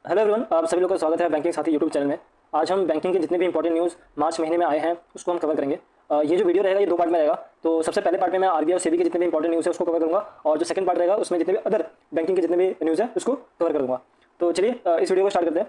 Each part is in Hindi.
हेलो एवरीवन, आप सभी लोगों का स्वागत है बैंकिंग साथी यूट्यूब चैनल में। आज हम बैंकिंग के जितने भी इंपॉर्टेंट न्यूज़ मार्च महीने में आए हैं उसको हम कवर करेंगे। ये जो वीडियो रहेगा ये 2 पार्ट में रहेगा। तो सबसे पहले पार्ट में मैं आरबीआई और सेबी के जितने भी इंपॉर्टेंट न्यूज़ है उसको कवर करूँगा, और जो सेकंड पार्ट रहेगा उसमें जितने भी अदर बैंकिंग के जितने भी न्यूज़ है उसको कवर करूँगा। तो चलिए इस वीडियो को स्टार्ट करते हैं।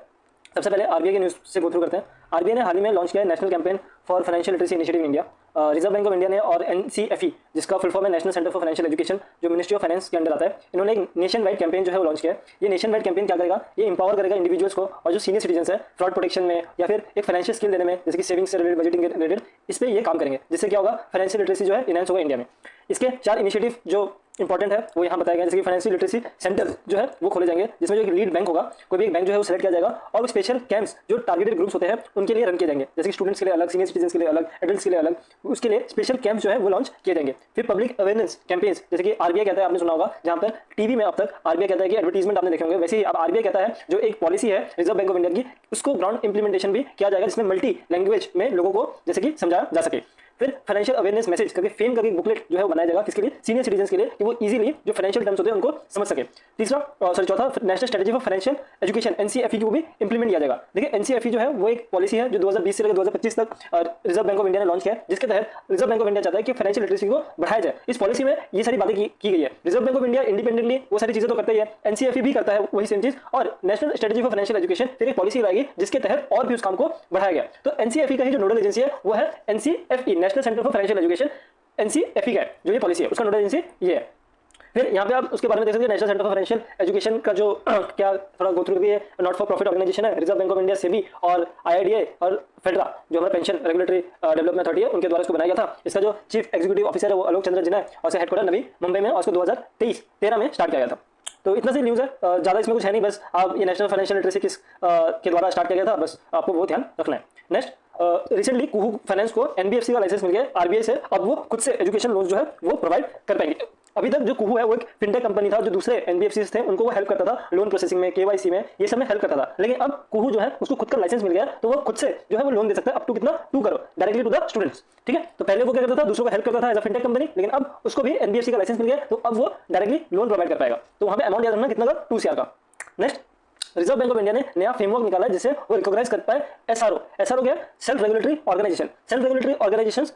सबसे पहले आरबीआई के न्यूज़ से गो थ्रू करते हैं। आरबीआई ने हाल ही में लॉन्च किया है national campaign for financial literacy initiative in India. Reserve Bank of India ने और एनसीएफई, जिसका फुल फॉर्म है national centre for financial education, जो मिनिस्ट्री ऑफ फाइनेंस के अंडर आता है, इन्होंने एक नेशन वाइड कैंपेन जो है वो लॉन्च किया है। ये नेशन वाइड कैंपेन क्या करेगा, ये इंपावर करेगा इंडिविजुअल्स को और जो सीनियर सिटीजन है फ्रॉड प्रोटेक्शन में या फिर एक फाइनेंशियल स्किल देने में, जैसे कि सेविंग्स से रिलेटेड, बजटिंग के रिलेटेड, इस पर ये काम करेंगे, जिससे क्या होगा, फाइनेंशियल लिटरेसी जो है इनहेंस होगा इंडिया में। इसके 4 इनिशिएटिव जो इंपॉर्टेंट है वो यहाँ बताया गया, जैसे कि फाइनेंशियल लिटरेसी सेंटर जो है वो खोले जाएंगे, जिसमें जो एक लीड बैंक होगा, कोई भी एक बैंक जो है वो सेलेक्ट किया जाएगा, और वो स्पेशल कैंप्स जो टारगेटेड ग्रुप्स होते हैं उनके लिए रन किए जाएंगे, जैसे कि स्टूडेंट्स के लिए अलग, सीनियर सिटीजन के लिए अलग, एडल्ट्स के लिए अलग, उसके लिए स्पेशल कैंप्स जो है वो लॉन्च किए जाएंगे। फिर पब्लिक अवेयरनेस कैंपेन्स, जैसे कि आरबीआई कहता है, आपने सुना होगा, जहाँ पर टीवी में अब तक आरबीआई कहता है कि एडवर्टीजमेंट आपने देखे होंगे, वैसे ही अब आरबीआई कहता है जो एक पॉलिसी है रिजर्व बैंक ऑफ इंडिया की, उसको ग्राउंड इंप्लीमेंटेशन भी किया जाएगा, जिसमें मल्टी लैंग्वेज में लोगों को जैसे कि समझाया जा सके। फिर फाइनेंशियल अवेयरनेस मैसेज करके फेम करके बुकलेट जो है वो बनाया जाएगा, किसके लिए, सीनियर सिटीजन के लिए, कि वो इजीली जो फाइनेंशियल टर्म्स होते हैं उनको समझ सके। चौथा national strategy for financial education NCFE को भी इंप्लीमेंट किया जाएगा। देखिए एनसीएफई जो है वो एक पॉलिसी है जो 2020 से लेकर 2025 तक रिजर्व बैंक ऑफ इंडिया ने लॉन्च किया है, जिसके तहत रिजर्व बैंक ऑफ इंडिया चाहता है कि फाइनेंशियल लिटरेसी को बढ़ाया जाए। इस पॉलिसी में ये सारी बातें की गई है। Reserve Bank of India independently वो सारी चीजें तो करता ही है, एनसीएफई भी करता है वही सेम चीज, और national strategy for financial education फिर एक पॉलिसी लाएगी जिसके तहत और भी उस काम को बढ़ाया गया। तो एनसीएफई का ही जो नोडल एजेंसी है वो है NCFE, national centre for financial education. NCFE का जो ये पॉलिसी है उसका नोडल एजेंसी ये है। फिर यहाँ पे आप उसके बारे में देख सकते हैं, national centre for financial education का जो क्या थोड़ा गो थ्रू भी है, नॉट फॉर प्रॉफिट ऑर्गेनाइजेशन है, reserve Bank of India, SEBI और आईआईडीए और फेडरा जो हमारा पेंशन रेगुलेटरी डेवलपमेंट अथॉरिटी है उनके द्वारा इसको बनाया गया था। इसका जो चीफ एग्जीक्यूटिव ऑफिसर है वो आलोक चंद्र जिन्ना है, और इसका हेडक्वार्टर नवी मुंबई में, और इसको 2013 में स्टार्ट किया गया था। तो इतना सी न्यूज़ है, ज़्यादा इसमें कुछ है नहीं, बस आप ये नेशनल फाइनेंशियल लिटरेसी किस के द्वारा स्टार्ट किया गया था, बस आपको वो ध्यान रखना है। नेक्स्ट, रिसेंटली कुहू फाइनेंस को एनबीएफसी का लाइसेंस मिल गया आरबीआई से, अब वो खुद से एजुकेशन लोन जो है वो प्रोवाइड कर पाएंगे। अभी तक जो कुहू है वो एक फिनटेक कंपनी था, जो दूसरे एनबीएफसी थे उनको वो हेल्प करता था लोन प्रोसेसिंग में, केवाईसी में, ये सब में हेल्प करता था। लेकिन अब कुहू जो है उसको खुद का लाइसेंस मिल गया, तो वो खुद से जो है वो लोन दे सकता है अप टू कितना, 2 crore directly to the students. ठीक है, तो पहले वो क्या करता था, दूसरों को हेल्प करता था एज अ फिनटेक कंपनी, लेकिन अब उसको भी एनबीएफसी का लाइसेंस मिल गया, तो अब वो डायरेक्टली लोन प्रोवाइड कर पाएगा। तो वहां पे अमाउंट याद रखना कितना का, 2 CR का। Next, Reserve Bank of India ने नया फ्रेमवर्क निकाला है जिससे वो रिकॉग्नाइज कर पाए एसआरओ। एसआरओ क्या है, self regulatory organisation. Self regulatory organisation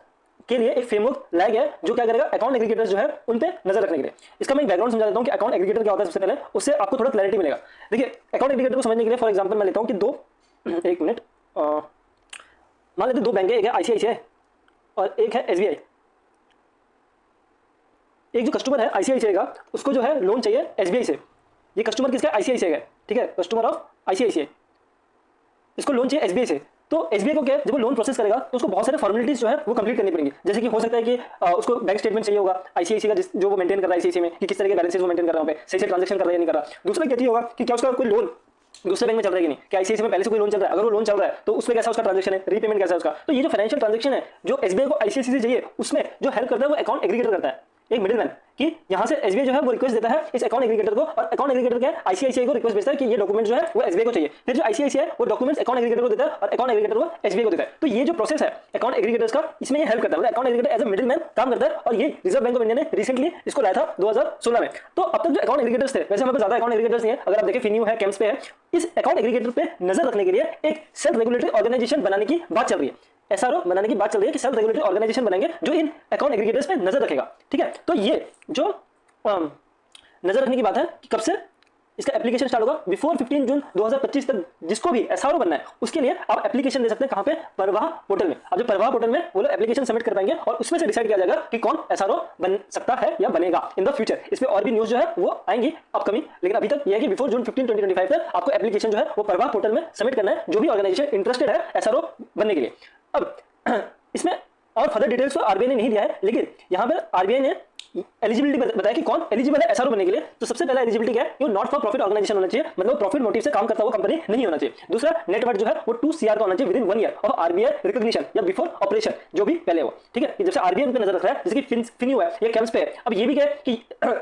के लिए एक फ्रेमवर्क लाया गया है जो क्या करेगा, अकाउंट एग्रीगेटर्स जो है उन पे नजर रखने के लिए। इसका मैं एक बैकग्राउंड समझा देता हूं कि अकाउंट एग्रीगेटर क्या होता है सबसे पहले, उससे आपको थोड़ा क्लैरिटी मिलेगा। देखिए अकाउंट एग्रीगेटर को समझने के लिए फॉर एग्जांपल मैं लेता हूं कि एक मिनट, मान लेते 2 बैंक है, एक है आईसीआईसीआई और एक है एसबीआई। एक जो कस्टमर है आईसीआईसीआई का, उसको जो है लोन चाहिए एसबीआई से। ये कस्टमर किसका, आईसीआईसीआई का है, ठीक है, कस्टमर ऑफ आईसीआईसीआई, इसको लोन चाहिए एसबीआई से। तो एसबीआई को क्या है, जब वो लोन प्रोसेस करेगा तो उसको बहुत सारे फॉर्मेलिटीज जो है वो कंप्लीट करनी पड़ेंगी। जैसे कि हो सकता है कि उसको बैंक स्टेटमेंट चाहिए होगा आईसीआईसीआई का, जो वो मेंटेन कर रहा है आईसीआईसीआई में, कि किस तरह के बैलेंसेस वो मेंटेन कर रहा है, सही से ट्रांजेक्शन कर रहा है या नहीं कर रहा। दूसरा क्या चाहिए होगा कि क्या उसका कोई लोन दूसरे बैंक में चल रहा है कि नहीं, क्या आईसीआईसीआई में पहले से कोई लोन चल रहा है, अगर वो लोन चल रहा है तो उसमें कैसा उसका ट्रांजेक्शन है, रीपेमेंट कैसा है उसका। तो ये जो फाइनेंशियल ट्रांजेक्शन है जो एसबीआई को आईसीआईसीआई से चाहिए, उसमें जो हेल्प करता है वो अकाउंट एग्रीगेटर करता है, एक मिडिलमैन, कि यहां से एसबीआई जो है वो रिक्वेस्ट देता है इस अकाउंट एग्रीगेटर को, और अकाउंट एग्रीगेटर क्या है, आईसीआईसीआई को रिक्वेस्ट भेजता है कि ये डॉक्यूमेंट जो है वो एसबीआई को चाहिए। फिर जो आईसीआईसीआई वो डॉक्यूमेंट्स अकाउंट एग्रीगेटर को देता है और अकाउंट एग्रीगेटर वो एसबीआई को देता है। तो ये जो प्रोसेस है अकाउंट एग्रीगेटर्स का, इसमें ये हेल्प करता है, मतलब account aggregator as a middleman काम करता है, और ये रिजर्व बैंक ऑफ इंडिया ने रिसेंटली इसको लाया था 2016 में। तो अब तक जो अकाउंट एग्रीगेटर्स थे, वैसे हमारे पास ज्यादा अकाउंट एग्रीगेटर्स नहीं है, अगर आप देखें फिन्यू है, कैम्स पे है, इस अकाउंट एग्रीगेटर पे नजर रखने के लिए एक सेल्फ रेगुलेटरी ऑर्गेनाइजेशन बनाने की बात चल रही है। एसआरओ बनाने की बात चल रही है कि सेल्फ रेगुलेटरी ऑर्गेनाइजेशन बनाएंगे जो इन अकाउंट एग्रीगेटर्स पे नजर रखेगा। ठीक है, तो ये जो नजर रखने की बात है कि कब से इसका एप्लीकेशन स्टार्ट होगा, बिफोर 15 जून 2025 तक जिसको भी एसआरओ बनना है उसके लिए आप एप्लीकेशन दे सकते हैं। कहां पे, परवाह पोर्टल में। अब जो परवाह पोर्टल में वो लोग एप्लीकेशन सबमिट कर पाएंगे और उसमें से डिसाइड किया जाएगा कि कौन एसआरओ बन सकता है या बनेगा इन द फ्यूचर। इसमें और भी न्यूज जो है वो आएंगी अपकमिंग, लेकिन अभी तक ये है कि बिफोर जून 15 2025 तक आपको एप्लीकेशन जो है वो परवाह पोर्टल में सबमिट करना है, जो भी ऑर्गेनाइजेशन इंटरेस्टेड है एसआरओ बनने के लिए। अब इसमें और फर्दर डिटेल्स तो आरबीआई ने नहीं दिया है, लेकिन यहां पर आरबीआई ने एलिजिबिलिटी बताया कि कौन एलिजिबल है एसआरओ बनने के लिए। तो सबसे पहला एलिजिबिलिटी क्या है, नॉट फॉर प्रॉफिट ऑर्गेनाइजेशन होना चाहिए, मतलब प्रॉफिट मोटिव से काम करता हुआ कंपनी नहीं होना चाहिए। दूसरा, नेटवर्थ जो है वो 2 CR का होना चाहिए with in 1 year of RBI recognition या बिफोर ऑपरेशन, जो भी पहले हो। ठीक है, कि जब से आरबीआई उन पे नजर रख रहा है, जैसे कि फिन्यू है या कैम्स पे है। अब ये भी क्या है कि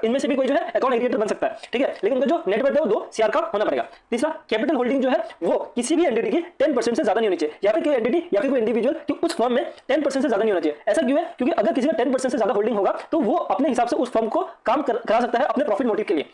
इनमें से भी कोई जो है अकाउंट एग्रीगेटर बन सकता है, ठीक है, लेकिन उनका जो नेटवर्थ है वो 2 CR का होना पड़ेगा। तीसरा, कैपिटल होल्डिंग जो है वो किसी भी एंटिटी की 10% से ज्यादा नहीं होनी चाहिए, या फिर कोई एंटिटी या फिर कोई इंडिविजुअल की उस फर्म में 10% से ज्यादा नहीं होना चाहिए। ऐसा क्यों है, क्योंकि अगर किसी का 10% से ज्यादा होल्डिंग होगा तो वो अपने हिसाब से उस फर्म को काम करा सकता है अपने प्रॉफिट मोटिव के लिए।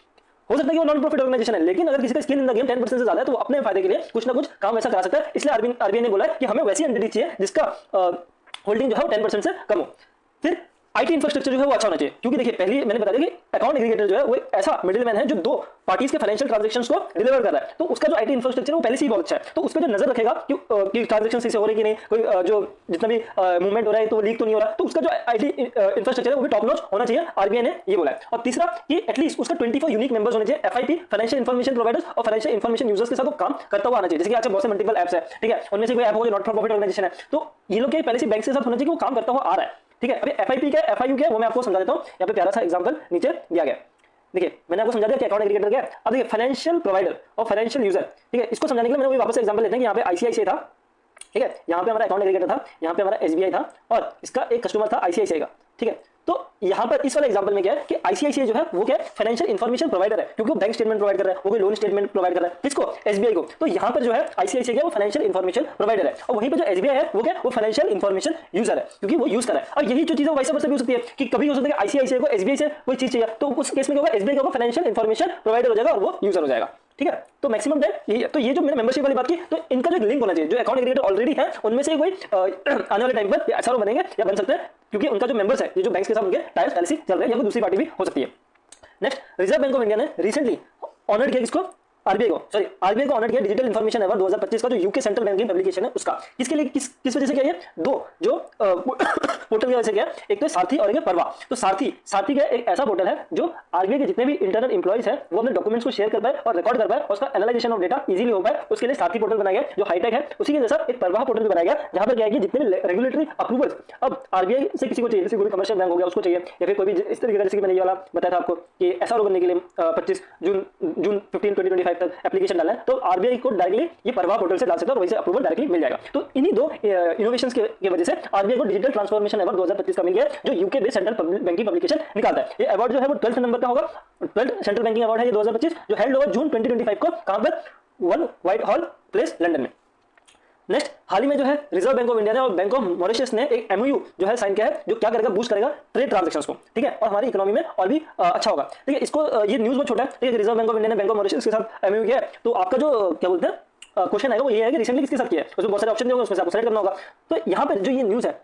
हो सकता है कि वो नॉन प्रॉफिट ऑर्गेनाइजेशन है, लेकिन अगर किसी का स्किन इन द गेम 10% से ज्यादा है तो वो अपने फायदे के लिए कुछ ना कुछ काम ऐसा करा सकता है। इसलिए आरबीआई ने बोला है कि हमें वैसी एंटिटी चाहिए जिसका होल्डिंग जो है वो 10% से कम हो। फिर आईटी इंफ्रास्ट्रक्चर जो है वो अच्छा होना चाहिए, क्योंकि देखिए पहले मैंने बता दिया कि अकाउंट एग्रीगेटर जो है वो एक ऐसा मिडिलमैन है जो दो पार्टीज के फाइनेंशियल ट्रांजैक्शंस को डिलीवर कर रहा है। तो उसका जो आईटी इंफ्रास्ट्रक्चर है वो पहले से ही बहुत अच्छा है, तो उस पर जो नजर रखेगा कि ट्रांजैक्शन सही से हो रही कि नहीं, कोई जो जितना भी मूवमेंट हो रहा है तो लीक तो नहीं हो रहा, तो उसका जो आईटी इंफ्रास्ट्रक्चर है वो भी टॉप नॉच होना चाहिए, आरबीआई ने ये बोला है। और तीसरा कि एटलीस्ट उसका 24 यूनिक मेंबर्स होने चाहिए, एफआईपी फाइनेंशियल इन्फॉर्मेशन प्रोवाइडर्स और फाइनेंशियल इन्फॉर्मेशन यूजर्स के साथ वो काम करता हुआ आना चाहिए। जैसे कि आज बहुत से मल्टीपल एप्स है, ठीक है, उनमें से कोई ऐप होगा जो नॉट फॉर प्रॉफिट ऑर्गेनाइजेशन है, तो ये लोग के पहले से बैंक के साथ होना चाहिए कि वो काम करता हुआ आ रहा है, ठीक है। अभी एफआईपी क्या है, एफआईयू क्या है, वो मैं आपको समझा देता हूँ। यहाँ पे प्यारा सा एग्जांपल नीचे दिया गया, देखिए मैंने आपको समझा दिया कि अकाउंट एग्रीगेटर क्या है। अब देखिए फाइनेंशियल प्रोवाइडर और फाइनेंशियल यूजर, ठीक है, इसको समझाने के लिए मैंने वही वापस से एग्जांपल लेते हैं कि यहाँ पे आईसीआईसीआई था, ठीक है, यहाँ पे हमारा अकाउंट एग्रीगेटर था, यहाँ पे हमारा एसबीआई था और इसका एक कस्टमर था आईसीआईसीआई का, ठीक है। तो यहाँ पर इस वाले एग्जांपल में क्या है कि आईसीआईसीआई जो है वो क्या है, फाइनेंशियल इन्फॉर्मेशन प्रोवाइडर है, क्योंकि वो बैंक स्टेटमेंट प्रोवाइड कर रहा है, वो कोई लोन स्टेटमेंट प्रोवाइड कर रहा है, किसको, एसबीआई को। तो यहाँ पर जो है आईसीआईसीआई क्या है, वो फाइनेंशियल इन्फॉर्मेशन प्रोवाइडर है, और वहीं पर जो एसबीआई है वो क्या है, वो फाइनेंशियल इन्फॉर्मेशन यूजर है, क्योंकि वो यूज कर रहा है। और यही जो चीज है वैसे वैसे भी हो सकती है कि कभी हो सकता है कि आईसीआईसीआई को एसबीआई से कोई चीज चाहिए, तो उस केस में क्या होगा, एसबीआई का फाइनेंशियल इन्फॉर्मेशन प्रोवाइडर हो जाएगा और वो यूजर हो जाएगा, ठीक है। तो मैक्सिमम टाइम ये, तो ये जो मैंने मेंबरशिप वाली बात की, तो इनका जो लिंक होना चाहिए, जो अकाउंट एग्रीगेटर ऑलरेडी है उनमें से कोई आने वाले टाइम पर ऐसा बनेंगे या बन सकते हैं, क्योंकि उनका जो मेंबर्स है, ये जो बैंक्स के साथ उनके टाइल्स पहले से चल रहे हैं, या कोई दूसरी पार्टी भी हो सकती है। Next, Reserve Bank of India ने रिसेंटली ऑनर किया किसको, आरबीआई को ऑनर किया डिजिटल इन्फॉर्मेशन अवार्ड 2025 का, जो यूके सेंट्रल बैंकिंग पब्लिकेशन है उसका। किसके लिए, किस वजह से क्या है, दो जो पोर्टल की वजह से क्या है, एक तो सारथी और एक परवा। तो सारथी क्या एक ऐसा पोर्टल है जो आरबीआई के जितने भी इंटरनल एम्प्लॉइज है वो अपने डॉक्यूमेंट्स को शेयर कर पाए और रिकॉर्ड कर पाए और उसका एनालाइजेशन ऑफ डेटा इजीली हो पाए, उसके लिए सारथी पोर्टल बनाया गया जो हाईटेक है। उसी के जैसा एक परवा पोर्टल भी बनाया गया जहां पर क्या है कि जितने भी रेगुलेटरी अप्रूवल्स अब आरबीआई से किसी को चाहिए, जैसे कोई कमर्शियल बैंक हो गया उसको चाहिए, या फिर कोई भी इस तरीके का, जैसे कि मैंने ये वाला बताया था आपको कि एसआरओ बनने के लिए 25 जून 15 2025 तक एप्लीकेशन डालना है, तो आरबीआई को डायरेक्टली ये परवा पोर्टल से डाल सकता है और वहीं से अप्रूवल डायरेक्टली मिल जाएगा। तो इन्हीं दो इनोवेशंस की वजह से आरबीआई को डिजिटल ट्रांसफॉर्मेशन अवार्ड 2025 का मिल गया, जो UK based central banking publication निकालता है। ये अवार्ड जो है वो 12th नंबर का होगा, 12th सेंट्रल बैंकिंग अवार्ड है ये 2025, जो हेल्ड होगा जून 2025 को, कहां पर, 1 व्हाइट हॉल प्लेस लंदन में। नेक्स्ट, हाल ही में जो है रिजर्व बैंक ऑफ इंडिया ने और बैंक ऑफ मॉरिशस ने एक एमओयू जो है साइन किया है, जो क्या करेगा, बूस्ट करेगा ट्रेड ट्रांजैक्शंस को, ठीक है, और हमारी इकोनॉमी में और भी अच्छा होगा, ठीक है। इसको ये न्यूज़ बहुत छोटा है, ठीक है, रिजर्व बैंक ऑफ इंडिया ने बैंक ऑफ मॉरिशस के साथ एमओयू किया है। तो आपका जो क्या बोलते हैं क्वेश्चन आएगा वो ये है कि रिसेंटली किसके साथ किया है, उसमें बहुत सारे ऑप्शन होंगे, उसमें से आपको सेलेक्ट करना होगा। तो यहाँ पर जो ये न्यूज़ है,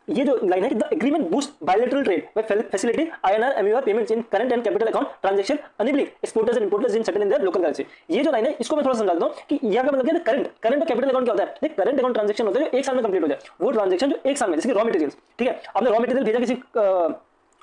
ये जो लाइन है कि the agreement boost bilateral trade by facilitating INR MUR payments in current and capital account transaction enabling exporters and importers in settle in their local currency. ये जो लाइन है इसको मैं थोड़ा समझा देता हूं कि यहां का मतलब क्या है, करंट और कैपिटल अकाउंट क्या होता है। करंट अकाउंट ट्रांजैक्शन होता है जो एक साल में कंप्लीट हो जाए, वो ट्रांजैक्शन जो एक साल में, जैसे कि रॉ मटेरियल्स, ठीक है, आपने रॉ मटेरियल भेजा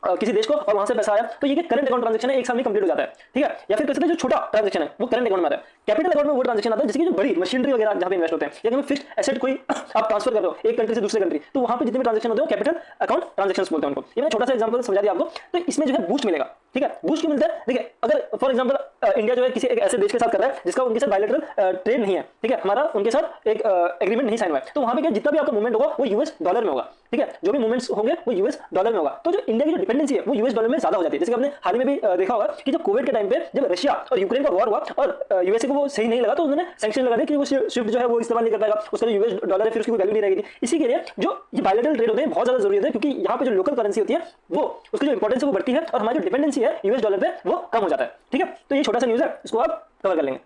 किसी देश को और वहां से पैसा आया, तो ये करंट अकाउंट ट्रांजैक्शन है, एक साल में कंप्लीट हो जाता है, ठीक है। या फिर कह सकते हैं जो छोटा ट्रांजैक्शन है वो करंट अकाउंट में आता है। कैपिटल अकाउंट में वो ट्रांजैक्शन आता है जिसकी जो बड़ी मशीनरी वगैरह जहां पे इन्वेस्ट होते हैं, या फिर फिक्स्ड एसेट कोई आप ट्रांसफर कर रहे हो एक कंट्री से दूसरे कंट्री, तो वहां पे जितने भी ट्रांजैक्शन होते हैं कैपिटल अकाउंट ट्रांजैक्शंस बोलते हैं उनको। ये मैंने छोटा सा एग्जांपल समझा दिया आपको। तो इसमें जो है बूस्ट मिलेगा, ठीक है, बूस्ट क्यों मिलता है, देखिए अगर फॉर एग्जांपल इंडिया जो है किसी एक ऐसे देश के साथ कर रहा है जिसका उनके साथ बायलैटरल ट्रेड नहीं है, ठीक है, हमारा उनके साथ एक एग्रीमेंट नहीं साइन हुआ है, तो वहां पे क्या जितना भी आपका मूवमेंट होगा वो यूएस डॉलर में होगा, ठीक है, जो भी मूवमेंट्स होंगे वो यूएस डॉलर में होगा। तो जो इंडिया की जो डिपेंडेंसी है वो यूएस डॉलर में ज्यादा हो जाती है। जैसे आपने हाल ही में भी देखा होगा कि जब कोविड के टाइम पे जब रशिया और यूक्रेन का वॉर हुआ और यूएसए को वो सही नहीं लगा, तो उन्होंने सैंक्शन लगा दिया कि वो स्विफ्ट जो है वो इस्तेमाल नहीं कर पाएगा, उसका जो यूएस डॉलर है फिर उसकी कोई वैल्यू नहीं रहेगी। इसी के लिए जो ये बायलैटरल ट्रेड होते हैं बहुत ज्यादा जरूरी है, क्योंकि यहाँ पे जो लोकल करेंसी होती है वो उसकी जो इंपॉर्टेंस है वो बढ़ती है और हमारी जो डिपेंडेंसी है यूएस डॉलर पे वो कम हो जाता है, ठीक है। तो ये छोटा सा न्यूज है, इसको आप कवर कर लेंगे।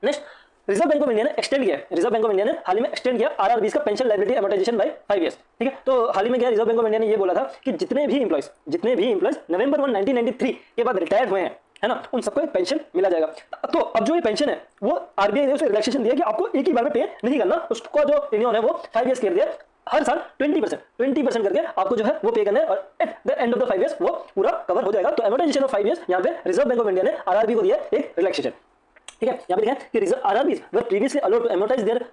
Next, Reserve Bank of India ने एक्सटेंड किया, रिजर्व बैंक ऑफ इंडिया ने हाल ही में एक्सटेंड किया आरआरबी का pension liability amortisation by 5 years, ठीक है। तो हाल ही में क्या रिजर्व बैंक ऑफ इंडिया ने ये बोला था कि जितने भी एम्प्लॉइज नवंबर 1 1993 के बाद रिटायर्ड हुए हैं, है ना, उन सबको एक पेंशन मिला जाएगा। तो अब जो ये पेंशन है वो आरबीआई ने उसे रिलैक्सेशन दिया कि आपको एक ही बार में पे नहीं करना, उसका जो टेन्योर है वो 5 इयर्स कर दिया, हर साल 20% करके आपको जो है वो पे करना है और at the end of the 5 years वो पूरा कवर हो जाएगा। तो अमोर्टाइजेशन ऑफ 5 इयर्स यहाँ पे रिजर्व बैंक ऑफ इंडिया ने आरआरबी को दिया एक रिलैक्सेशन, ठीक है। यहाँ पे लिखा है कि reserve RRBs were previously allowed to amortise their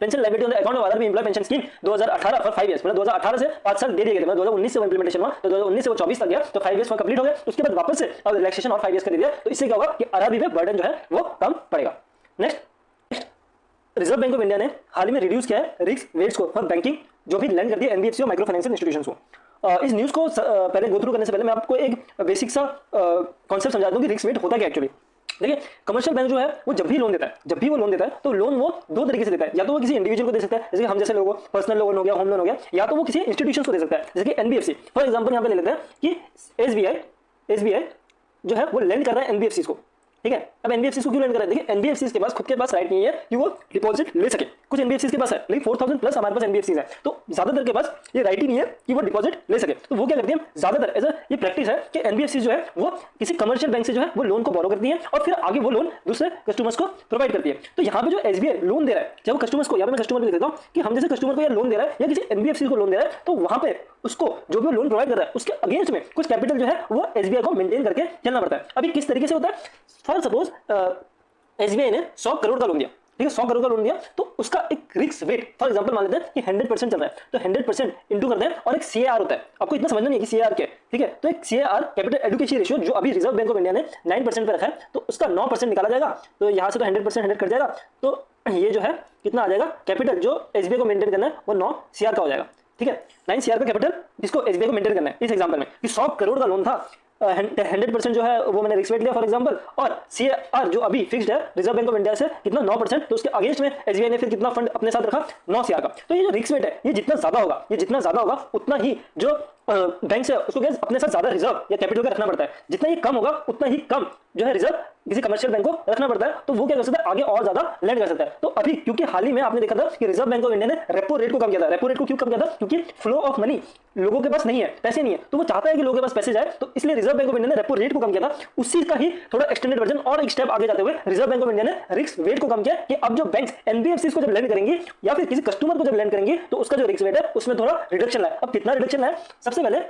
pension liability on the account of RRB employee pension scheme 2018 for 5 years, मतलब 2018 से 5 साल दे दिए गए थे, मतलब 2019 से वो इंप्लीमेंटेशन हुआ, तो 2019 से वो 24 तक गया, तो 5 इयर्स में कंप्लीट हो गया। उसके बाद वापस से अब रिलैक्सेशन और 5 इयर्स कर दिया, तो इससे क्या होगा कि आरआरबी पे बर्डन जो है वो कम पड़ेगा। Next, Reserve Bank of India ने हाल ही में रिड्यूस किया है रिस्क वेट्स को फॉर बैंकिंग जो भी लैंड करती है एनबीएफसी और माइक्रो फाइनेंशियल इंस्टीट्यूशंस को। इस न्यूज़ को पहले गो थ्रू करने से पहले मैं आपको एक बेसिक सा कॉन्सेप्ट समझा दूं कि रिस्क वेट होता क्या एक्चुअली। देखिए, कमर्शियल बैंक जो है वो जब भी लोन देता है तो लोन वो दो तरीके से देता है, या तो वो किसी इंडिविजुअल को दे सकता है जैसे हम जैसे लोगों, पर्सनल लोन हो गया, होम लोन हो गया, या तो वो किसी इंस्टीट्यूशन को दे सकता है जैसे कि एनबीएफसी। फॉर एग्जांपल यहाँ पे ले लेते हैं कि एसबीआई जो है वो लेंड कर रहा है एनबीएफसी को, ठीक है। अब एनबीएफसी को क्यों लेंड करें? देखिए एनबीएफसी के पास खुद के पास राइट नहीं है कि वो डिपॉजिट ले सके। कुछ एनबीएफसी के पास है, लेकिन 4000 प्लस हमारे पास एनबीएफसी है, तो ज्यादातर के पास ये राइट ही नहीं है कि वो डिपॉजिट ले सके। तो वो क्या करती है ज्यादातर ऐसा ये प्रैक्टिस है कि एनबीएफसी जो है वो किसी कमर्शियल बैंक से जो है वो लोन को बोरो करती है और फिर आगे वो लोन दूसरे कस्टमर्स को प्रोवाइड करती है। तो यहाँ पे जो एसबीआई लोन दे रहा है चाहे वो कस्टमर्स को, यहाँ पे मैं कस्टमर भी लिख देता हूँ कि हम जैसे कस्टमर को लोन दे रहा है या किसी एनबीएफसी को लोन दे रहा है, तो वहां पे उसको जो भी लोन प्रोवाइड कर रहा है उसके अगेंस्ट में कुछ कैपिटल जो है वो एसबीआई को मेंटेन करके चलना पड़ता है। अभी किस तरीके से होता है, फॉर सपोज एसबीआई ने 100 करोड़ का लोन दिया, ठीक है 100 करोड़ का लोन दिया, तो उसका एक रिस्क वेट फॉर एग्जांपल मान लेते हैं कि 100% चल रहा है, तो 100% इंटू करते हैं और एक सीएआर होता है। आपको इतना समझना नहीं है कि सीएआर क्या है, ठीक है। तो एक सीएआर कैपिटल एडुकेशन रेशियो जो अभी रिजर्व बैंक ऑफ इंडिया ने 9% पे रखा है, तो उसका 9% निकाला जाएगा, तो यहाँ से तो 100% 100 कट जाएगा, तो ये जो है कितना आ जाएगा कैपिटल जो एसबीआई को मेंटेन करना है वो 9 सीआर का हो जाएगा, ठीक है। 9 सीआर का कैपिटल जिसको एसबीआई को मेंटेन करना है। इस एग्जांपल में कि 100 करोड़ का लोन था, 100% जो है वो मैंने रिस्क वेट लिया फॉर एग्जांपल, और सीआर जो अभी फिक्स्ड है रिजर्व बैंक ऑफ इंडिया से कितना 9%, तो उसके अगेंस्ट में एसबीआई ने फिर कितना फंड अपने साथ रखा 9 सीआर का। तो ये जो रिस्क वेट है ये जितना ज्यादा होगा, ये जितना ज्यादा होगा उतना ही जो बैंक से उसको क्या अपने साथ ज्यादा रिजर्व या कैपिटल का रखना पड़ता है। जितना ही कम होगा उतना ही कम जो है रिजर्व किसी कमर्शियल बैंक को रखना पड़ता है, तो वो क्या कर सकता है आगे और ज्यादा लैंड कर सकता है। तो अभी क्योंकि हाल ही में आपने देखा था कि रिजर्व बैंक ऑफ इंडिया ने रेपो रेट को कम किया था। रेपो रेट को क्यों कम किया था? क्योंकि फ्लो ऑफ मनी लोगों के पास नहीं है, पैसे नहीं है, तो वो चाहता है कि लोगों के पास पैसे जाए, तो इसलिए रिजर्व बैंक ऑफ इंडिया ने रेपो रेट को कम किया था। उसी का ही थोड़ा एक्सटेंडेड वर्जन और एक स्टेप आगे जाते हुए रिजर्व बैंक ऑफ इंडिया ने रिस्क वेट को कम किया कि अब जो बैंक एनबीएफसी को जब लैंड करेंगे या फिर किसी कस्टमर को जब लैंड करेंगे तो उसका जो रिस्क वेट है उसमें थोड़ा रिडक्शन लाए। अब कितना रिडक्शन लाए, सबसे पहले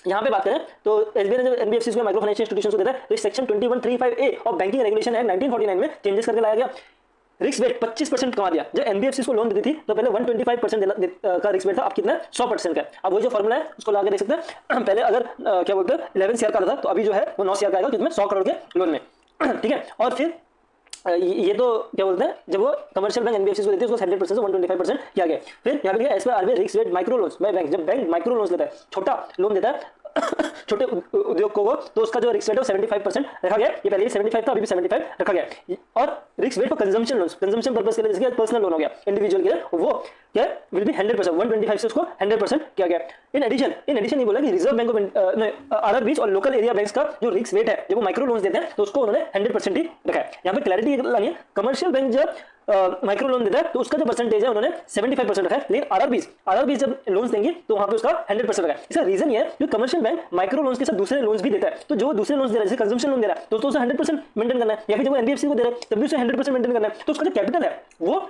यहाँ पे बात करें तो एसबीआई ने जब एनबीएफसी को माइक्रो फाइनेंशियल इंस्टीट्यूशन को देता है तो section 2135A of banking regulation act 1949 में चेंजेस करके लाया गया। रिस्क वेट 25% कमा दिया। जब एनबीएफसी को लोन देती थी तो पहले 125% का रिस्क वेट था, अब कितना 100% का। अब वही जो फॉर्मूला है उसको लाके देख सकते हैं। पहले अगर क्या बोलते हैं 11 सीआर का था, तो अभी जो है वो 9 सीआर का आएगा कितने 100 करोड़ के लोन में, ठीक है। और फिर ये तो क्या बोलते हैं जब वो कमर्शियल बैंक एनबीएफसी को देती है उसको 100% से 125% किया गया। फिर यहाँ पे as per RBI risk weight micro loans by bank, जब बैंक माइक्रो लोन्स लेता है छोटा लोन देता है छोटे उद्योग को, तो उसका जो रिस्क वेट है 75% रखा गया। ये पहले 75 था, अभी भी 75 रखा गया। और risk wait for consumption loans, consumption purpose के लिए जैसे पर्सनल लोन हो गया इंडिविजुअल के लिए, वो क्या विल बी 100%, 125 से उसको 100% किया गया। इन एडिशन ये बोला कि रिजर्व बैंक ऑफ आरआरबीज और लोकल एरिया बैंक्स का जो रिस्क वेट है जब वो माइक्रो लोन्स देते हैं तो उसको उन्होंने 100% ही रखा है। यहाँ पे क्लैरिटी लानी है, कमर्शियल बैंक जब माइक्रो लोन देता है तो उसका जो परसेंटेज है उन्होंने 75% रखा है, लेकिन आरआरबीज जब लोन्स देंगे तो वहां पे उसका 100% रखा है। इसका रीजन ये है कि कमर्शियल बैंक माइक्रो लोन्स के साथ दूसरे लोन्स भी देता है, तो जो दूसरे लोन्स दे रहा है जैसे कंजम्पशन लोन दे रहा है तो उसे 100% मेंटेन करना है, या फिर जब वो एनबीएफसी को दे रहा है तब भी उसे 100% मेंटेन करना है, तो उसका जो कैपिटल है वो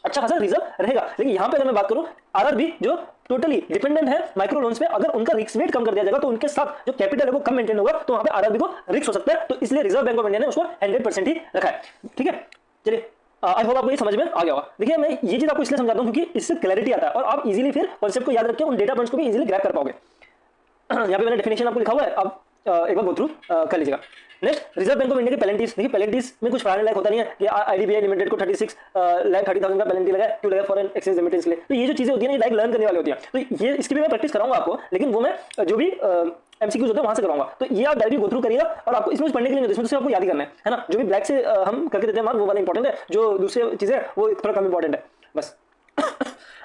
अच्छा खासा रिजर्व रहेगा। लेकिन यहाँ पे अगर मैं बात करूं आरआरबी जो टोटली डिपेंडेंट है माइक्रो लोन्स पे, अगर उनका रिस्क वेट कम कर दिया जाएगा तो उनके साथ जो कैपिटल है वो कम मेंटेन होगा, तो वहां पे आरआरबी को रिस्क हो सकता है, तो इसलिए रिजर्व बैंक ऑफ इंडिया ने उसको 100% ही रखा है, ठीक है। चलिए आई होप आपको ये समझ में आ गया होगा। देखिए मैं ये चीज आपको इसलिए समझाता हूं क्योंकि इससे क्लैरिटी आता है और आप इजीली फिर कॉन्सेप्ट को याद रख के उन डेटा पॉइंट्स को भी इजीली ग्रैब कर पाओगे। यहाँ पे मैंने डेफिनेशन आपको लिखा हुआ है, आप एक बार गो थ्रू कर लीजिएगा। Next Reserve Bank of India के पेनल्टीज। देखिए पेनल्टीज में कुछ पढ़ाने लायक होता नहीं है कि आईडीबीआई लिमिटेड को 36,30,000 का पेनल्टी लगा, क्यों लगा फॉरेन एक्सचेंज लिमिटेड के लिए। तो ये जो चीजें होती है ना लाइक लर्न करने वाली होती है, तो ये इसकी भी मैं प्रैक्टिस कराऊंगा आपको, लेकिन वो मैं जो भी एमसीक्यूज होते हैं वहां से कराऊंगा। तो ये आप डायरेक्टली गो थ्रू करिएगा और आपको इसमें पढ़ने के लिए नहीं, इसमें तो आपको याद ही करना है ना। जो भी ब्लैक से हम करके देते हैं मार्क वो वाला इंपॉर्टेंट है, जो दूसरी चीजें वो थोड़ा कम इंपॉर्टेंट है बस।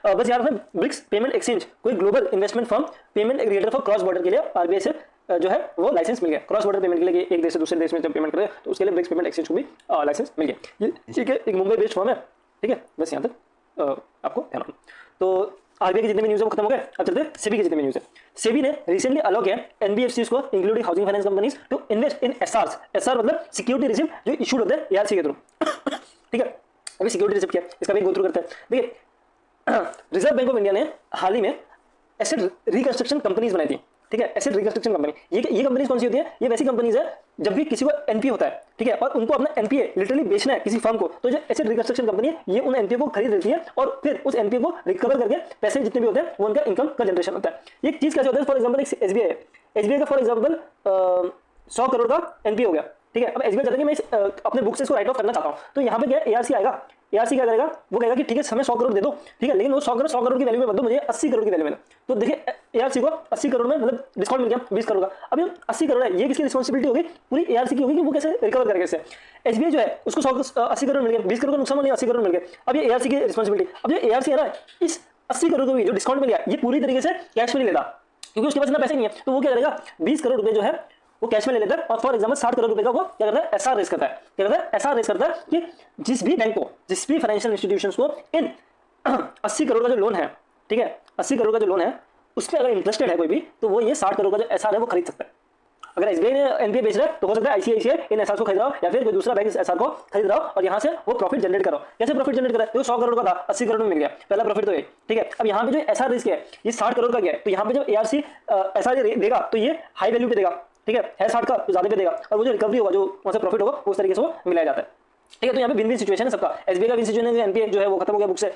बस याद रखना ब्रिक्स पेमेंट एक्सचेंज कोई global investment firm payment aggregator for cross border के लिए आरबीआई से जो है वो लाइसेंस मिल गया। क्रॉस बॉर्डर पेमेंट के लिए एक देश से दूसरे देश में जब पेमेंट करें तो उसके लिए ब्रिक्स पेमेंट एक्सचेंज को भी लाइसेंस मिल गया। ये ठीक है, एक मुंबई बेस्ड फर्म है, ठीक है। बस यहाँ तक आपको ध्यान रखना। तो आरबीआई के जितने भी न्यूज़ है वो खत्म हो गए। अब चलते हैं सेबी के जितने भी न्यूज़ है। सेबी ने रिसेंटली अलाउ किया एनबीएफसीज को including housing finance companies to invest in SRs. SR मतलब सिक्योरिटी रिसिप्ट जो इशूड होते हैं एआरसी के थ्रू, ठीक है। अभी सिक्योरिटी रिसिप्ट क्या है इसका भी गो थ्रू करते हैं। देखिए रिजर्व बैंक ऑफ इंडिया ने हाल ही में एसेट रिकंस्ट्रक्शन कंपनीज बनाई थी, ठीक है। एसेट रिकंस्ट्रक्शन कंपनी ये कंपनीज कौन सी होती है? ये वैसी कंपनीज है जब भी किसी को एनपीए होता है, ठीक है, और उनको अपना एनपीए लिटरली बेचना है किसी फर्म को, तो जो एसेट रिकंस्ट्रक्शन कंपनी है ये उन एनपीए को खरीद लेती है और फिर उस एनपीए को रिकवर करके पैसे जितने भी होते हैं वो उनका इनकम का जनरेशन होता है। ये चीज कैसे होता है? फॉर एग्जाम्पल एक एसबीआई का फॉर एग्जाम्पल 100 करोड़ का एनपीए हो गया, ठीक है। अब एसबीआई चाहता है कि मैं अपने बुक से इसको राइट ऑफ करना चाहता हूँ, तो यहाँ पे क्या एआरसी आएगा। एआरसी क्या करेगा? वो कहेगा कि ठीक है हमें 100 करोड़ दे दो, ठीक है, लेकिन वो 100 करोड़ की वैल्यू में बदलो, मुझे 80 करोड़ की वैल्यू में। तो देखिए एआरसी को 80 करोड़ में मतलब डिस्काउंट मिल गया 20 करोड़ का। अब ये 80 करोड़ है, ये किसकी रिस्पॉन्सिबिलिटी होगी? पूरी एआरसी की होगी कि वो कैसे रिकवर करेगा इससे। एसबीआई जो है उसको 80 करोड़ मिल गया, 20 करोड़ का नुकसान हो गया, 80 करोड़ मिल गया। अब ये एआरसी की रिस्पॉन्सिबिलिटी। अब जो एआरसी है ना इस 80 करोड़ को भी जो डिस्काउंट मिल गया ये पूरी तरीके से कैश में नहीं लेता क्योंकि उसके पास इतना पैसे नहीं है, तो वो क्या करेगा 20 करोड़ रुपए जो है वो कैश में ले लेता है और फॉर एग्जाम्पल 60 करोड़ रुपए का वो क्या करता है, एसआर रेस करता है। क्या करता है, एसआर रेस करता है कि जिस भी बैंक को, जिस भी फाइनेंशियल इंस्टीट्यूशंस को इन 80 करोड़ का जो लोन है, ठीक है, 80 करोड़ का जो लोन है उस पर अगर इंटरेस्टेड है कोई भी, तो वो ये 60 करोड़ का जो एसआर है वो खरीद सकता है। अगर एसबीआई ने एनपीए बेच रहा है तो हो सकता है आईसीआईसीआई इन एसआर को खरीद रहा हो या फिर कोई दूसरा बैंक इस एसआर को खरीद रहा हो और यहाँ से वो प्रॉफिट जनरेट करो। कैसे प्रॉफिट जनरेट करा है, तो 100 करोड़ का था 80 करोड़ में मिल गया, पहला प्रॉफिट तो ये, ठीक है। अब यहाँ पे जो एसआर रिस्क है ये 60 करोड़ का गया है, तो यहाँ पे जो एआरसी एसआर देगा तो ये हाई वैल्यू पे देगा, ठीक है 60 का तो ज्यादा पे देगा और वो जो रिकवरी होगा, जो वहाँ से प्रॉफिट होगा उस तरीके से वो मिलाया जाता है, ठीक है। तो यहाँ पे विन विन सिचुएशन है सबका। एसबीआई का विन सिचुएशन है, एनपीए जो है वो खत्म हो गया बुक से,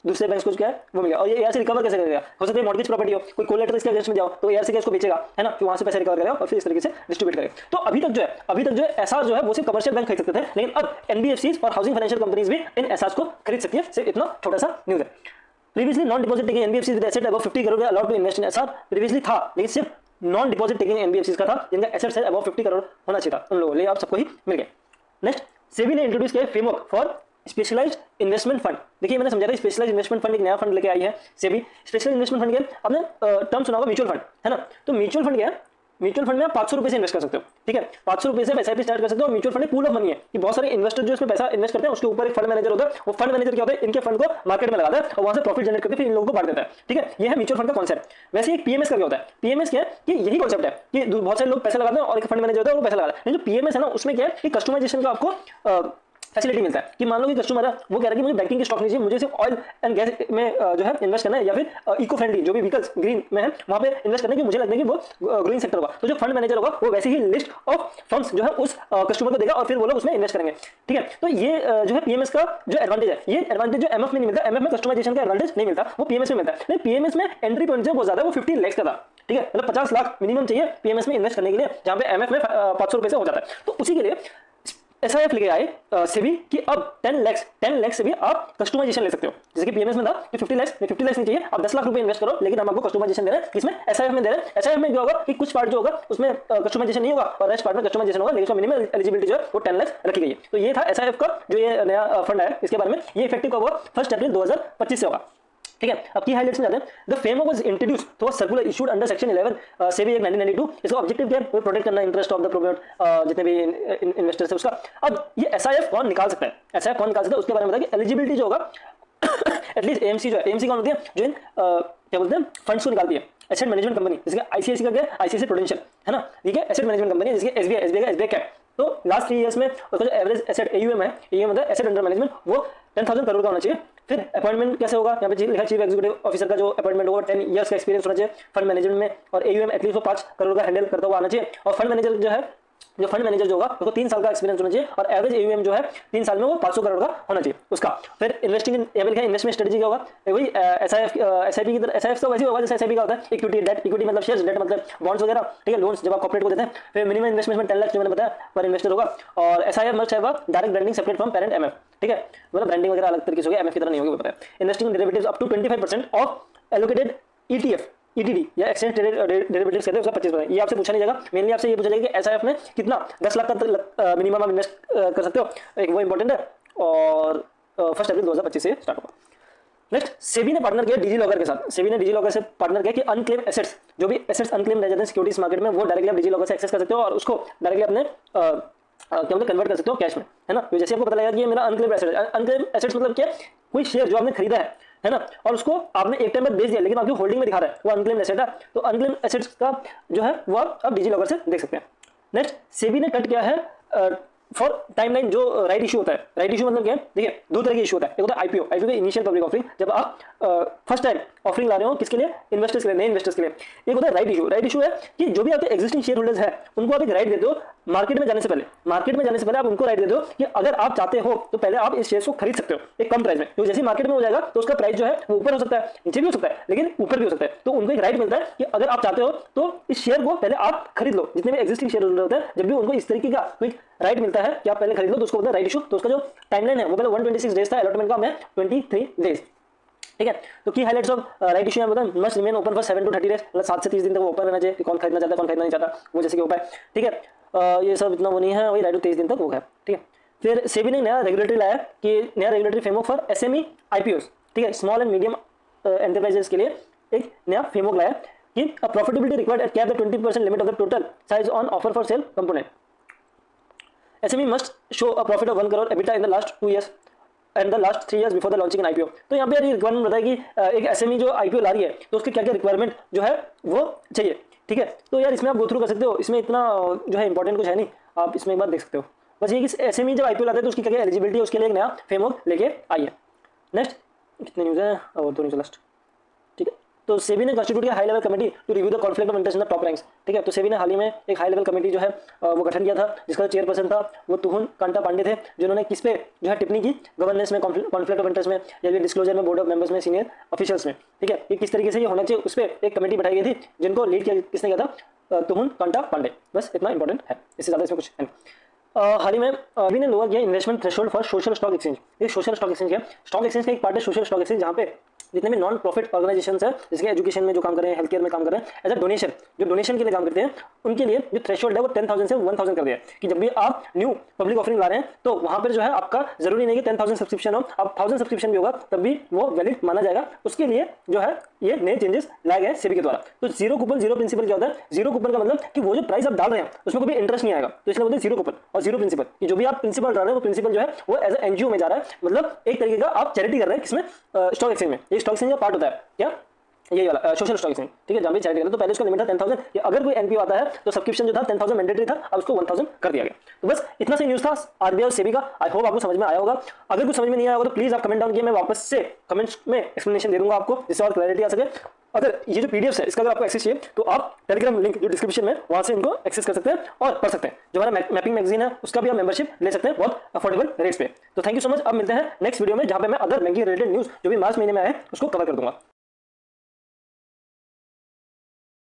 दूसरे बैंक को क्या है वो मिल गया और ये एआरसी रिकवर कैसे करेगा, हो सकता है मॉर्गेज प्रॉपर्टी हो, कोई कोलेटरल इसके अगेंस्ट में जाओ तो एआरसी इसको बेचेगा, है ना, कि वहां से पैसे रिकवर करेगा और फिर इस तरीके से डिस्ट्रीब्यूट करेगा। तो अभी तक जो है एसआर जो है वो सिर्फ कमर्शियल बैंक खरीद सकते थे, लेकिन अब एनबीएफसीज और हाउसिंग फाइनेंशियल कंपनीज भी इन एसआर को खरीद सकती है। सिर्फ इतना छोटा सा न्यूज है। Previously non deposit taking NBFCs with asset above 50 crore allowed to invest in SR. Previously था लेकिन सिर्फ नॉन डिपॉजिट टेकिंग एनबीएफसीज का था जिनका एसेट्स है अबव 50 करोड़ होना चाहिए था उन लोगों, लेकिन अब सबको ही मिल गया। नेक्स्ट, सेबी ने इंट्रोड्यूस किया framework for specialised investment fund. देखिए मैंने समझा था स्पेशलाइज्ड इन्वेस्टमेंट फंड एक नया फंड लेके आई है सेबी। स्पेशलाइज्ड इन्वेस्टमेंट फंड क्या, आपने टर्म सुना होगा म्यूचुअल फंड, है ना। तो म्यूचुअल फंड क्या है, म्यूचुअल फंड में आप 500 रुपए से इन्वेस्ट कर सकते हो, ठीक है, 500 रुपए से एसआईपी स्टार्ट कर सकते हो। म्यूचुअल फंड एक पूल ऑफ मनी है कि बहुत सारे इन्वेस्टर जो इसमें पैसा इन्वेस्ट करते हैं उसके ऊपर एक फंड मैनेजर होता है, वो फंड मैनेजर क्या होता है, इनके फंड को मार्केट में लगाता है और वहां से प्रॉफिट जनरेट करके फिर इन लोगों को बांट देता है, ठीक है। ये है म्यूचुअल फंड का कॉन्सेप्ट। वैसे एक पीएमएस का क्या होता है, पीएमएस क्या है कि यही कॉन्सेप्ट है कि बहुत सारे लोग पैसा लगाते हैं और एक फंड मैनेजर होता है वो पैसा लगाता है। लेकिन जो पीएमएस है ना उसमें क्या है कि कस्टमाइजेशन का आपको फैसिलिटी मिलता है कि मान लो कि कस्टमर है वो कह रहा है कि मुझे बैंकिंग के स्टॉक नहीं चाहिए, मुझे सिर्फ ऑयल एंड गैस में जो है इन्वेस्ट करना है या फिर इको फ्रेंडली जो भी व्हीकल्स ग्रीन में है वहां पे इन्वेस्ट करने की मुझे लगता है कि वो ग्रोइंग सेक्टर होगा। तो जो फंड मैनेजर होगा वो वैसे ही लिस्ट ऑफ फंड्स जो है उस कस्टमर को देगा और फिर वो लोग उसमें इन्वेस्ट करेंगे, ठीक है। तो ये जो है पीएमएस का जो एडवांटेज है, ये एडवांटेज जो एमएफ में नहीं मिलता, एमएफ में कस्टमाइजेशन का एडवांटेज नहीं मिलता, वो पीएमएस में मिलता है। लेकिन पीएमएस में एंट्री पॉइंट जो बहुत ज्यादा है वो 15 लाख का था, ठीक है, मतलब 50 लाख मिनिमम चाहिए पीएमएस में इन्वेस्ट करने के लिए, जहां पे एमएफ में 500 रुपए से हो जाता है। तो उसी के लिए एसआईएफ लेके आए सेबी कि अब 10 लाख से भी आप कस्टमाइजेशन ले सकते हो। जैसे कि पीएमएस में था कि 50 लाख नहीं चाहिए, आप 10 लाख रुपए इन्वेस्ट करो, लेकिन हम आपको कस्टमाइजेशन दे रहे हैं, इसमें एसआईएफ में दे रहे हैं। एसआईएफ में क्या होगा कि कुछ पार्ट जो होगा उसमें कस्टमाइजेशन नहीं होगा और रेस्ट पार्ट में कस्टमाइजेशन होगा, लेकिन उसका मिनिमम एलिजिबिलिटी जो है वो 10 लाख रखी गई है। तो ये था एसआईएफ का जो ये नया फंड है, इसके बारे में। ये इफेक्टिव कब होगा, 1 अप्रैल 2025 से होगा, ठीक है। अब की हाइलाइट्स में जाते हैं। The framework was introduced through a circular issued under section 11 SEBI act 1992। इसका ऑब्जेक्टिव क्या है, वो प्रोटेक्ट करना इंटरेस्ट ऑफ द प्रोमोट जितने भी इन्वेस्टर्स है उसका। अब ये एसआईएफ कौन निकाल सकता है, एसआईएफ कौन निकाल सकता है उसके बारे में बताया कि एलिजिबिलिटी जो होगा एटलीस्ट एएमसी जो है, एएमसी कौन होती है जो इन क्या बोलते हैं फंड्स को निकालती है, एसेट मैनेजमेंट कंपनी, जिसके आईसीआईसी का क्या है, आईसीआईसी प्रूडेंशियल, है ना, ठीक है, एसेट मैनेजमेंट कंपनी जिसके एसबीआई का एसबीआई कैप। तो लास्ट 3 इयर्स में उसका जो एवरेज एसेट एयूएम है, एयूएम मतलब एसेट अंडर मैनेजमेंट, वो 10,000 करोड़ का होना चाहिए। फिर अपॉइंटमेंट कैसे होगा, यहाँ पे लिखा चीफ एग्जीक्यूटिव ऑफिसर का जो अपॉइंटमेंट होगा 10 इयर्स का एक्सपीरियंस होना चाहिए फंड मैनेजमेंट में, और एयूएम एटलीस्ट वो 5 करोड़ का हैंडल करता हुआ आना चाहिए। और फंड मैनेजर जो है, जो फंड मैनेजर जो होगा उसको 3 साल का एक्सपीरियंस होना चाहिए और एवरेज एयूएम जो है 3 साल में वो 500 करोड़ का होना चाहिए उसका। फिर इन्वेस्टिंग इन्वेस्टमेंट स्ट्रेटजी क्या होगा, वही एसआईपी की तरह। एसआईएफ तो वैसे होगा जैसे एसआईपी का होता है, इक्विटी डेट, इक्विटी मतलब शेयर्स, डेट मतलब बॉन्ड्स वगैरह, ठीक है, लोन्स जब आप कॉर्पोरेट को देते हैं। फिर मिनिमम इन्वेस्टमेंट 10 लाख जो मैंने बताया पर इन्वेस्टर होगा। और SIF must have a direct branding separate from parent MF, ठीक है, मतलब ब्रांडिंग वगैरह अलग तरीके से होगी, एमएफ की तरह नहीं होगी, बताया। Investing in derivatives up to 25% of allocated ETF, ETD या एक्सचेंज ट्रेडेड डेरिवेटिव्स कहते हैं, उसका 25%। ये आपसे पूछा नहीं जाएगा, मेनली आपसे ये पूछा जाएगा कि एसआईएफ में कितना 10 लाख का मिनिमम आप इन्वेस्ट कर सकते हो, एक वो इंपॉर्टेंट है। और 1 अप्रैल 2025 से स्टार्ट होगा। नेक्स्ट, सेबी ने पार्टनर किया डिजी लॉकर के साथ। सेबी ने डिजी लॉकर से पार्टनर किया कि अनक्लेम एसेट्स, जो भी एसेट्स अनक्लेम रह जाते हैं सिक्योरिटीज मार्केट में, वो डायरेक्टली आप डिजी लॉकर से एक्सेस कर सकते हो और उसको डायरेक्टली अपने क्या बोलते हैं कन्वर्ट कर सकते हो कैश में, है ना। तो जैसे आपको पता लगेगा कि ये मेरा अनक्लेम एसेट है। अनक्लेम एसेट्स मतलब क्या, कोई शेयर जो आपने खरीदा है ना, और उसको आपने एक टाइम में बेच दिया लेकिन आपकी होल्डिंग में दिखा रहा है, वो अनक्लेम एसेट है। तो अनक्लेम एसेट्स का जो है वो आप डिजी लॉकर से देख सकते हैं। नेक्स्ट, सेबी ने कट किया है फॉर टाइमलाइन जो राइट इशू होता है। राइट इशू मतलब क्या है, देखिए 2 तरह के इशू होता है। एक होता है आईपीओ, आईपीओ का इनिशियल पब्लिक ऑफरिंग, जब आप फर्स्ट टाइम ऑफरिंग ला रहे हो, किसके लिए, इन्वेस्टर्स के लिए, नए इन्वेस्टर्स के लिए। एक होता है राइट इशू। राइट इशू है कि जो भी आपके एग्जिस्टिंग शेयर होल्डर्स है उनको आप एक राइट देते हो मार्केट में जाने से पहले। मार्केट में जाने से पहले आप उनको राइट देते हो कि अगर आप चाहते हो तो पहले आप इस शेयर को खरीद सकते हो एक कम प्राइस में, तो जैसे मार्केट में हो जाएगा तो उसका प्राइस जो है वो ऊपर हो सकता है, नीचे भी हो सकता है, लेकिन ऊपर भी हो सकता है। तो उनको एक राइट मिलता है कि अगर आप चाहते हो तो इस शेयर को पहले आप खरीद लो। जितने भी एग्जिस्टिंग शेयर होल्डर होते हैं जब भी उनको इस तरीके का कोई राइट मिलता है कि आप पहले खरीद लो, तो उसको बोलते हैं राइट इशू। तो उसका जो टाइमलाइन है वो पहले 126 डेज था, अलॉटमेंट का मैं 23 डेज, ठीक है। तो की हाइलाइट्स ऑफ राइट इशू में बताएं, must remain open for 7 to 30 days, मतलब 7 से 30 दिन तक वो ओपन रहना चाहिए कि कौन खरीदना चाहता है कौन खरीदना नहीं चाहता, वो जैसे कि उपाय, ठीक है। ये सब इतना वो नहीं है, वही राइट टू 23 दिन तक वो है, ठीक है। फिर सेबी ने नया रेगुलेटरी लाया कि नया regulatory framework for SME IPOs, ठीक है, स्मॉल एंड मीडियम एंटरप्राइजेस के लिए एक नया फ्रेमवर्क लाया कि profitability required at cap the 20% limit of the total size on offer for sale component. SME must show a profit of 1 crore EBITDA in the last 2 years and the last 3 years before the launching in IPO। तो यहाँ पे यार ये रिक्वायरमेंट बताया कि एक SME जो IPO ला रही है तो उसके क्या क्या रिक्वायरमेंट जो है वो चाहिए, ठीक है। तो यार इसमें आप गो थ्रू कर सकते हो, इसमें इतना जो है इंपॉर्टेंट कुछ है नहीं, आप इसमें एक बार देख सकते हो। बस ये कि SME जब IPO लाते हैं तो उसकी क्या क्या एलिजिबिलिटी है, उसके लिए एक नया फ्रेमवर्क लेके आई है। नेक्स्ट कितने न्यूज़ है और दो न्यूज़ लास्ट, ठीक है। तो सेबी ने कंस्टिट्यूट किया high level committee to review the conflict of interest in the top ranks, ठीक है। तो सेबी ने हाल ही में एक हाई लेवल कमेटी जो है वो गठन किया था, जिसका चेयरपर्सन था वो तुहुन कांटा पांडे थे, जिन्होंने किस पे जो है टिप्पणी की, गवर्नेंस में, कॉन्फ्लिक्ट ऑफ इंटरेस्ट में, या डिस्क्लोजर में, बोर्ड ऑफ मेंबर्स में, सीनियर ऑफिशियल्स में, ठीक है। ये किस तरीके से ये होना चाहिए उस पर एक कमेटी बैठाई गई थी, जिनको लीड किया किसने किया था, तुहुन कांटा पांडे। बस इतना इंपॉर्टेंट है, इससे ज़्यादा इसमें कुछ है नहीं। हाल ही में अभी ने लोअर किया investment threshold for social stock exchange. ये सोशल स्टॉक एक्सचेंज है, स्टॉक एक्सचेंज का एक पार्ट है सोशल स्टॉक एक्सचेंज, जहाँ पे जितने भी नॉन प्रॉफिट ऑर्गेनाइजेशन है, जैसे एजुकेशन में जो काम कर रहे हैं, हेल्थ केयर में काम कर रहे हैं, एज अ डोनेशन, जो डोनेशन के लिए काम करते हैं, उनके लिए जो थ्रेशोल्ड है वो 10,000 से 1,000 कर दिया है कि जब भी आप न्यू पब्लिक ऑफरिंग ला रहे हैं तो वहाँ पर जो है आपका जरूरी नहीं कि 10,000 सब्सक्रिप्शन हो, अब 1,000 सब्सक्रिप्शन भी होगा तब भी वो वैलिड माना जाएगा। उसके लिए जो है ये नए चेंजेस लाए गए सेबी के द्वारा। तो जीरो कूपन जीरो प्रिंसिपल क्या होता है, जीरो कूपन का मतलब कि वो जो प्राइस आप डाल रहे हैं उसमें कोई इंटरेस्ट नहीं आएगा, तो इसलिए बोलते हैं जीरो कूपन और जीरो प्रिंसिपल, कि जो भी आप प्रिंसिपल डाल रहे हैं वो प्रिंसिपल जो है वो एज ए NGO में जा रहा है, मतलब एक तरीके का आप चैरिटी कर रहे हैं, किसमें, स्टॉक एक्सचेंज में। ये स्टॉक एक्सचेंज का पार्ट होता है क्या, ये वाला सोशल स्टॉक एक्सचेंज, ठीक है, जहाँ भी चैरिटी करते हैं। तो पहले उसका लिमिट था 10,000, अगर कोई NPO आता है तो सब्सक्रिप्शन जो था 10,000 मैंडेटरी था, अब उसको 1,000 कर दिया गया। तो बस इतना सा न्यूज़ था RBI और सेबी का। आई होप आपको समझ में आया होगा। अगर कुछ समझ में नहीं आया होगा तो प्लीज आप कमेंट डाउन किए, मैं वापस से कमेंट्स में एक्सप्लेनेशन दे दूंगा आपको, जिससे और क्लैरिटी आ सके। अगर ये जो PDFs है इसका अगर आपको एक्सेस चाहिए तो आप टेलीग्राम लिंक जो डिस्क्रिप्शन में वहां से इनको एक्सेस कर सकते हैं और पढ़ सकते हैं। जो हमारा मैपिंग मैगजीन है उसका भी आप मेंबरशिप ले सकते हैं बहुत अफोर्डेबल रेट्स पे। तो थैंक यू सो मच। अब मिलते हैं नेक्स्ट वीडियो में, जहां पे मैं अदर बैंकिंग रिलेटेड न्यूज़ जो भी मार्च महीने में आए उसको कवर कर दूंगा।